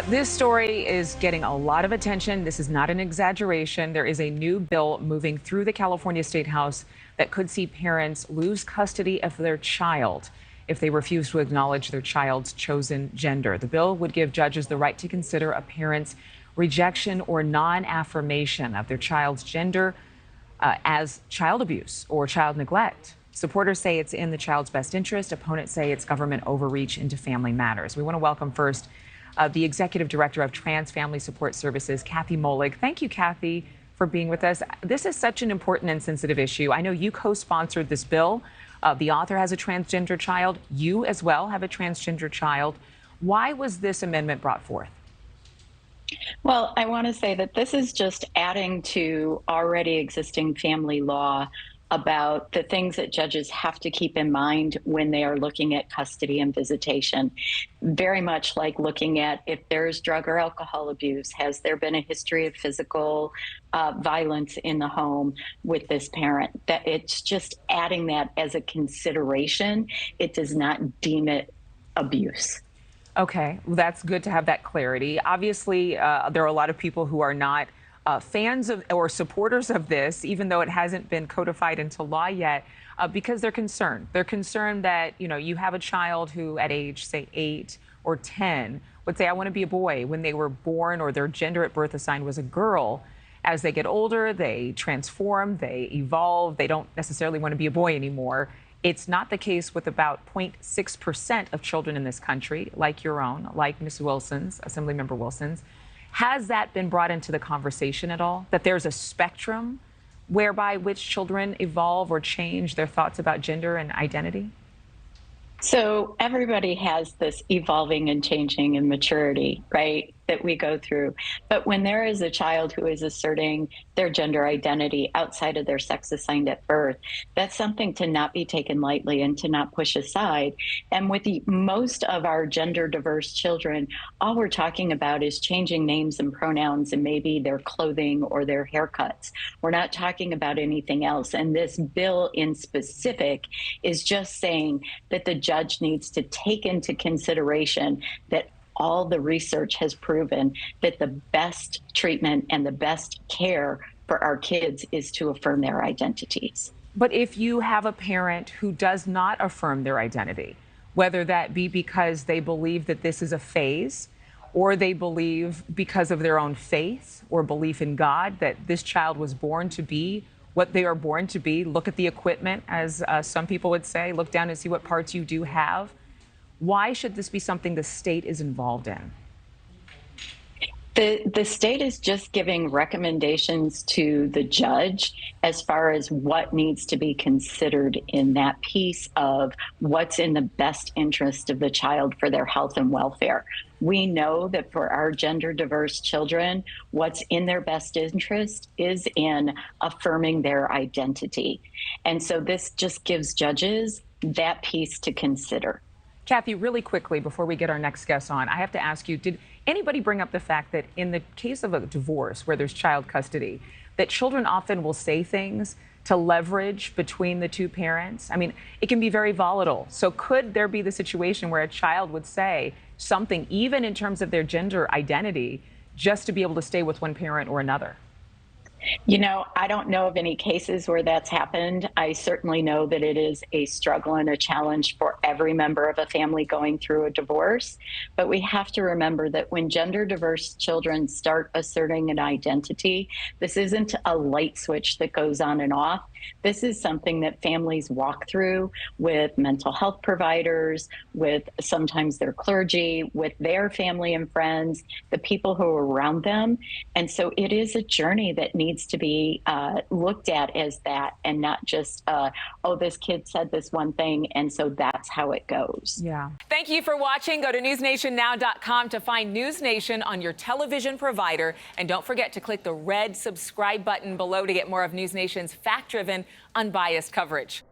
This story is getting a lot of attention. This is not an exaggeration. There is a new bill moving through the California State House that could see parents lose custody of their child if they refuse to acknowledge their child's chosen gender. The bill would give judges the right to consider a parent's rejection or non-affirmation of their child's gender as child abuse or child neglect. Supporters say it's in the child's best interest. Opponents say it's government overreach into family matters. We want to welcome first the Executive Director of Trans Family Support Services, Kathy Molig. Thank you, Kathy, for being with us. This is such an important and sensitive issue. I know you co-sponsored this bill. The author has a transgender child. You as well have a transgender child. Why was this amendment brought forth? Well, I want to say that this is just adding to already existing family law about the things that judges have to keep in mind when they are looking at custody and visitation. Very much like looking at if there's drug or alcohol abuse, has there been a history of physical violence in the home with this parent? That it's just adding that as a consideration. It does not deem it abuse. Okay, well, that's good to have that clarity. Obviously, there are a lot of people who are not fans of or supporters of this, even though it hasn't been codified into law yet, because they're concerned. They're concerned that, you have a child who at age, say, 8 or 10 would say, I want to be a boy when they were born, or their gender at birth assigned was a girl. As they get older, they transform, they evolve. They don't necessarily want to be a boy anymore. It's not the case with about 0.6% of children in this country, like your own, like Ms. Wilson's, Assemblymember Wilson's. Has that been brought into the conversation at all? That there's a spectrum whereby which children evolve or change their thoughts about gender and identity? So everybody has this evolving and changing and maturity, right, that we go through. But when there is a child who is asserting their gender identity outside of their sex assigned at birth, that's something to not be taken lightly and to not push aside. And with most of our gender diverse children, all we're talking about is changing names and pronouns and maybe their clothing or their haircuts. We're not talking about anything else. And this bill in specific is just saying that the judge needs to take into consideration that all the research has proven that the best treatment and the best care for our kids is to affirm their identities. But if you have a parent who does not affirm their identity, whether that be because they believe that this is a phase, or they believe because of their own faith or belief in God that this child was born to be what they are born to be, look at the equipment, as some people would say, look down and see what parts you do have. Why should this be something the state is involved in? The state is just giving recommendations to the judge as far as what needs to be considered in that piece of what's in the best interest of the child for their health and welfare. We know that for our gender diverse children, what's in their best interest is in affirming their identity. And so this just gives judges that piece to consider. Kathy, really quickly, before we get our next guest on, I have to ask you, did anybody bring up the fact that in the case of a divorce where there's child custody, that children often will say things to leverage between the two parents? I mean, it can be very volatile. So could there be the situation where a child would say something, even in terms of their gender identity, just to be able to stay with one parent or another? I don't know of any cases where that's happened. I certainly know that it is a struggle and a challenge for every member of a family going through a divorce. But we have to remember that when gender diverse children start asserting an identity, this isn't a light switch that goes on and off. This is something that families walk through with mental health providers, with sometimes their clergy, with their family and friends, the people who are around them. And so it is a journey that needs to be looked at as that, and not just, oh, this kid said this one thing, and so that's how it goes. Yeah. Thank you for watching. Go to newsnationnow.com to find NewsNation on your television provider. And don't forget to click the red subscribe button below to get more of NewsNation's fact-driven, unbiased coverage.